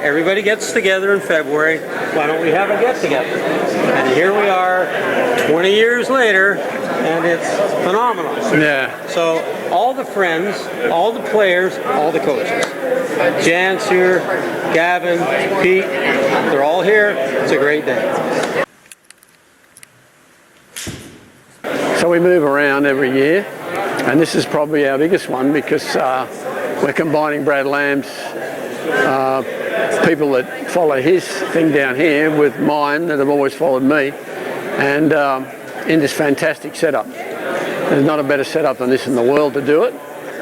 everybody gets together in February. Why don't we have a get-together? And here we are, 20 years later, and it's phenomenal. Yeah. So all the friends, all the players, all the coaches. Jan's here, Gavin, Pete, they're all here. It's a great day. So we move around every year, and this is probably our biggest one because we're combining Brad Lamb's people that follow his thing down here with mine that have always followed me, and in this fantastic setup. There's not a better setup than this in the world to do it.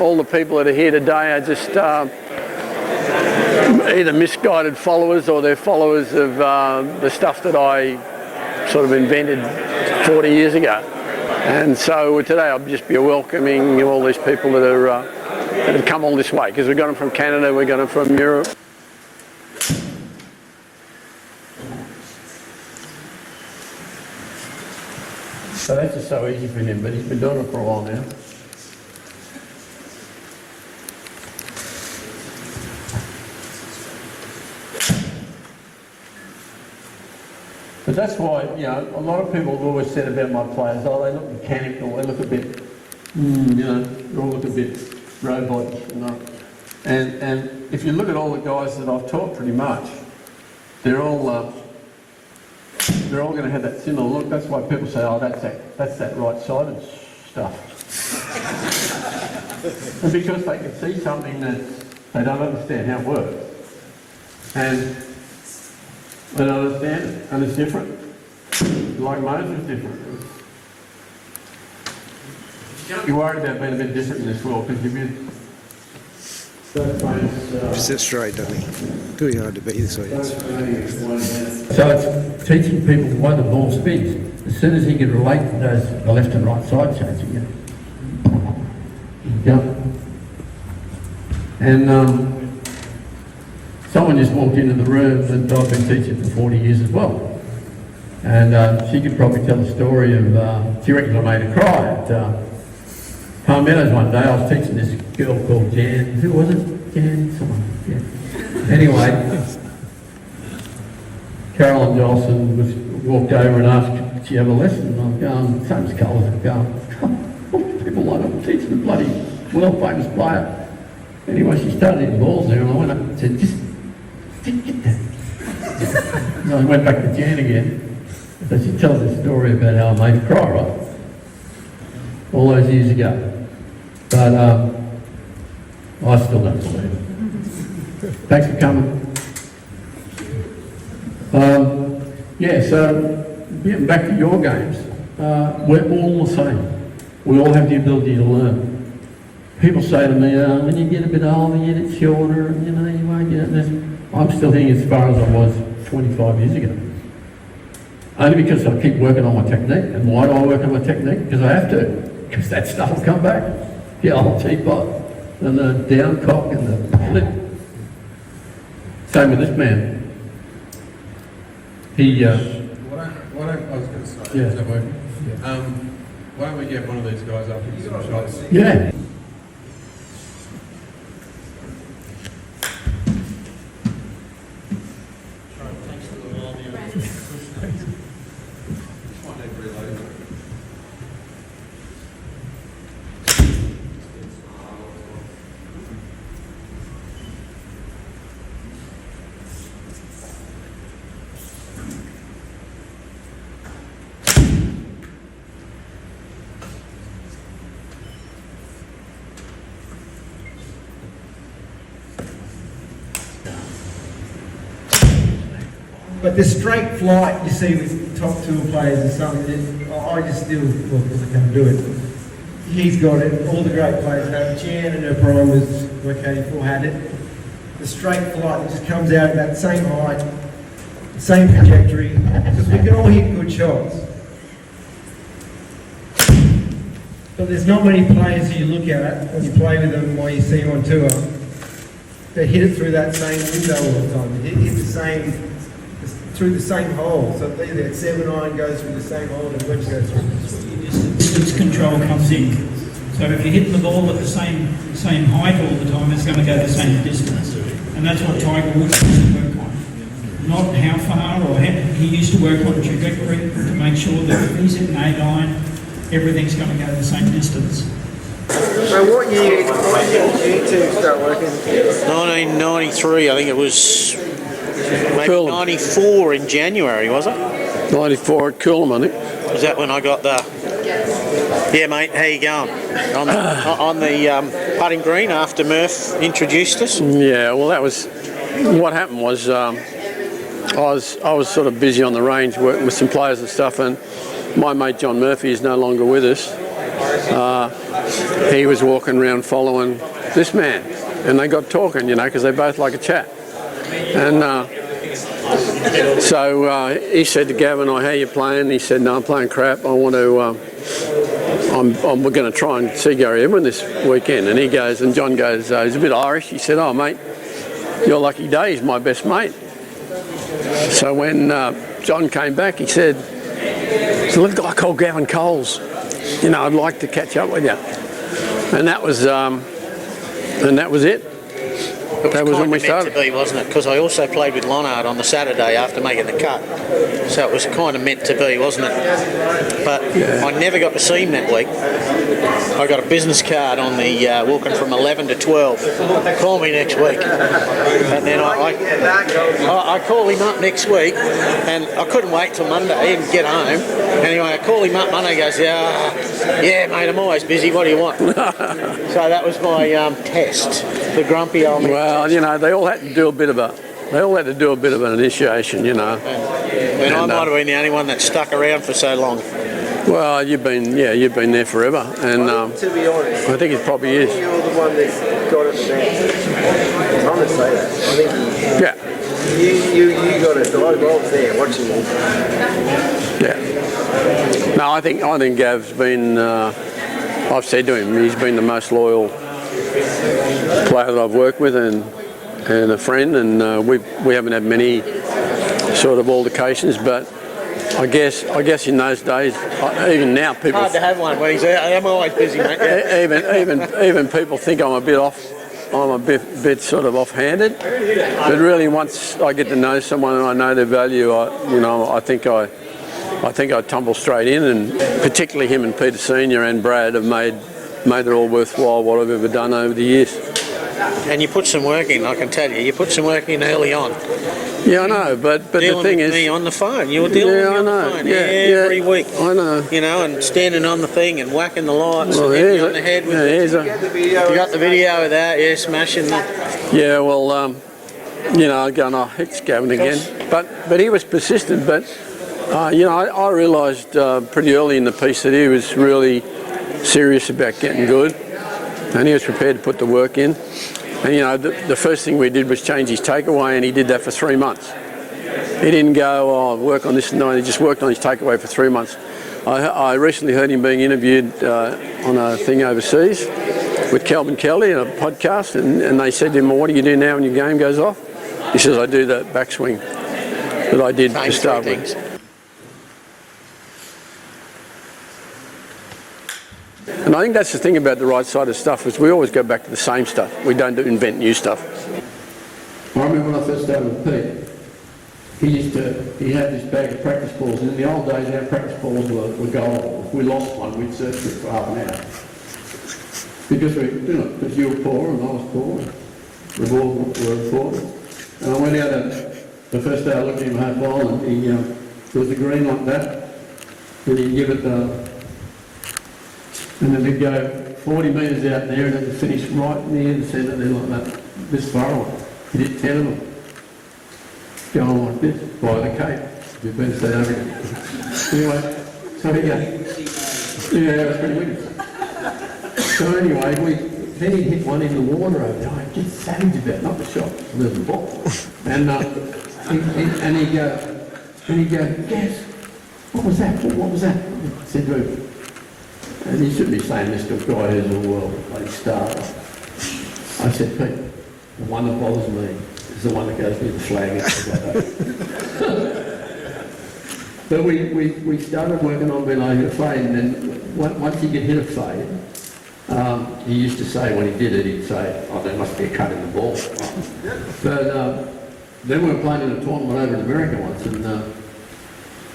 All the people that are here today are just either misguided followers or they're followers of the stuff that I sort of invented 40 years ago. And so today I'll just be welcoming all these people that have come all this way, because we got them from Canada, we got them from Europe. So that's just so easy for him, but he's been doing it for a while now. But that's why, you know, a lot of people have always said about my players, oh, they look mechanical, they look a bit, they all look a bit robotic, you know. And if you look at all the guys that I've taught pretty much, they're all going to have that similar look. That's why people say, oh, that's that right-sided stuff. And because they can see something that they don't understand how it works. And they don't understand it, and it's different. Like Moses is different. You can't be worried about being a bit different in this world, because you've been so famous. Sit straight, doesn't he? Too hard to be this way. So it's teaching people the way the ball spins. As soon as he can relate to those, the left and right side changing, yeah. And someone just walked into the room that I've been teaching for 40 years as well. And she could probably tell the story of, she reckons I made her cry at Palm Meadows one day. I was teaching this girl called Jan. Who was it? Jan? Someone. Yeah. Anyway, Carolyn Jolson walked over and asked, did she have a lesson? And I'm going, same as colours. I'm going, people like I'm teaching a bloody world-famous player. Anyway, she started hitting balls there, and I went up and said, just get that. And I went back to Jan again. So she tells this story about how I made her cry, right? All those years ago. But I still don't believe it. Thanks for coming. Yeah, so getting back to your games, we're all the same. We all have the ability to learn. People say to me, when you get a bit older, you get shorter, and you know, you won't get this. I'm still hitting as far as I was 25 years ago. Only because I keep working on my technique. And why do I work on my technique? Because I have to. Because that stuff will come back. The old teapot, and the down cock, and the flip. Same with this man. He, I was going to say, yeah. is that working? Yeah. Why don't we get one of these guys up and some shots? yeah. But the straight flight you see with top tour players is something that I just still, well, because I can't do it. He's got it, all the great players have it. Jan in her prime was WK84 had it. The straight flight that just comes out at that same height, same trajectory, because we can all hit good shots. But there's not many players who you look at when you play with them or you see them on tour that hit it through that same window all the time. They hit the same, through the same hole. So either that 7-iron goes through the same hole and wedge goes through. Distance control comes in. So if you're hitting the ball at the same height all the time, it's going to go the same distance. And that's what Tiger Woods used to work on. not how far, or he used to work on trajectory to make sure that if he's in an A line, everything's going to go the same distance. So what year did you two start working? 1993, I think it was. Maybe Cool. 94 in January, was it? 94 at Coolum, I think. Was that when I got the... Yeah, mate, how you going? On the putting green after Murph introduced us? Yeah, well, that was what happened. Was I was sort of busy on the range working with some players and stuff, and my mate John Murphy is no longer with us. He was walking around following this man, and they got talking, because they both like a chat. And so he said to Gavin, "Oh, how you playing?" He said, "No, I'm playing crap. I want to. We're going to try and see Gary Edwin this weekend." And he goes, and John goes, he's a bit Irish. He said, "Oh, mate, your lucky day. He's my best mate." So when John came back, he said, "There's a little guy called Gavin Coles. I'd like to catch up with you." And that was it. That was when we started. Meant to be, wasn't it? Because I also played with Lonard on the Saturday after making the cut. So it was kind of meant to be, wasn't it? But I never got to see him that week. I got a business card on the walking from 11 to 12. Call me next week. And then I call him up next week, and I couldn't wait till Monday and get home. Anyway, I call him up Monday. He goes, yeah, mate, I'm always busy. What do you want? So that was my test. The grumpy old man. Well, they all had to do a bit of an initiation, And I might have been the only one that stuck around for so long. Well, you've been there forever, and To be honest, I think it probably is. you're the one that got it the best. I'm going to say that. I think Yeah, you got it. I was there watching you. yeah. No, I think Gav's been. I've said to him, he's been the most loyal player that I've worked with, and a friend, and we haven't had many sort of altercations, but I guess in those days, even now people. Hard to have one when he's out. I'm always busy, mate. Yeah. Even people think I'm a bit off. I'm a bit sort of off-handed, but really once I get to know someone and I know their value, I think I tumble straight in, and particularly him and Peter Senior and Brad have made it all worthwhile what I've ever done over the years. And you put some work in, I can tell you. You put some work in early on. Yeah, I know, but the Dealing thing with is, me on the phone. You were dealing with me on the phone every week. I know. And standing on the thing and whacking the lights Well, and hitting here's you on the head with here's You got the video of that, smashing that. Yeah, well, going, oh, it's Gavin again. But he was persistent. But I realised pretty early in the piece that he was really serious about getting good, and he was prepared to put the work in. And the first thing we did was change his takeaway, and he did that for 3 months. He didn't go, work on this and that. He just worked on his takeaway for 3 months. I recently heard him being interviewed on a thing overseas with Kelvin Kelly in a podcast, and they said to him, "Well, what do you do now when your game goes off?" He says, "I do the backswing that I did to start with." And I think that's the thing about the right side of stuff, is we always go back to the same stuff. We don't invent new stuff. I remember when I first started with Pete, he had this bag of practice balls, and in the old days our practice balls were gold. If we lost one, we'd search for it for half an hour. Because you were poor and I was poor, and the balls were important. And I went out the first day I looked at him hard ball, and there was a green like that, and he'd give it and then they'd go 40 metres out there, and it'd finish right near the centre there like that, this far away. He did 10 of them. Going like this, by the Cape. You've been to South Africa. Anyway, so he goes, yeah, it was pretty windy. So anyway, then he hit one in the water over there. I get savage about, not the shot, there's the ball. And he'd go, guess, what was that? What was that? I said to him, and he should be saying this to a guy who's a bloody star. I said, "Pete, the one that bothers me is the one that goes near the flag and stuff like that." But we started working on being able to fade, and then once he could hit a fade, he used to say, when he did it, he'd say, "Oh, there must be a cut in the ball." But Then we were playing in a tournament over in America once, and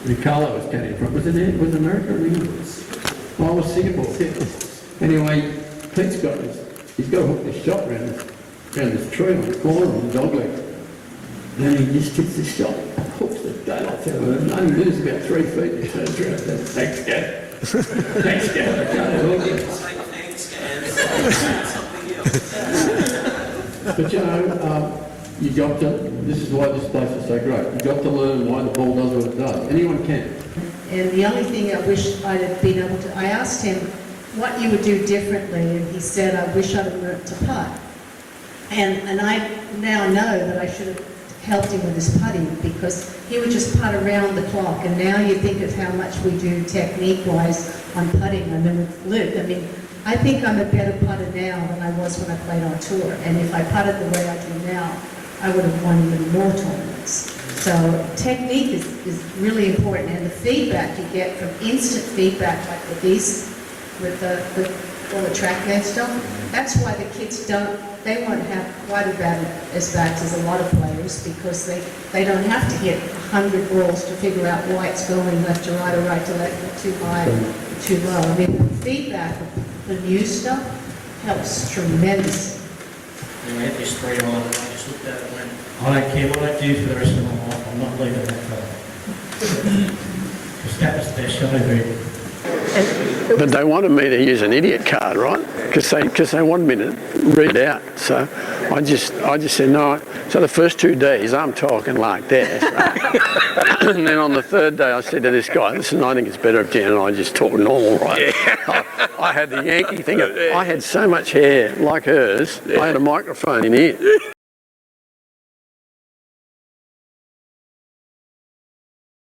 Ricardo was caddying from. Was it America or England? Oh, it was Singapore. Anyway, Pete's got he's got to hook this shot around this tree on the corner on the dog leg. Then he just hits this shot, hooks the daylights out of it, and only moves about 3 feet. He turns around and says, "Thanks, Gav." Thanks, Gav. I can't hook it. But you know, you got to, this is why this place is so great. You got to learn why the ball does what it does. Anyone can. And the only thing I wish I'd have been able to, I asked him what you would do differently, and he said, I wish I'd have learnt to putt. And I now know that I should have helped him with his putting, because he would just putt around the clock, and now you think of how much we do technique-wise on putting. I mean, with Luke, I mean, I think I'm a better putter now than I was when I played on tour, and if I putted the way I do now, I would have won even more tournaments. So technique is really important, and the feedback you get from instant feedback, like with these, with all the TrackMan stuff, that's why the kids they won't have quite as bad as a lot of players, because they don't have to hit 100 balls to figure out why it's going left to right or right to left, or too high or too low. I mean, the feedback of the new stuff helps tremendously. We had this 3 on, and I just looked at it and went, I don't care what I do for the rest of my life, I'm not leaving that fella. Because that was the best shot I've ever. But they wanted me to use an idiot card, right? Because they wanted me to read it out. So I just said no. So the first 2 days I'm talking like this, right? And then on the 3rd day I said to this guy, listen, I think it's better if Jan and I just talk normal, right? I had the Yankee thing. I had so much hair like hers. I had a microphone in here.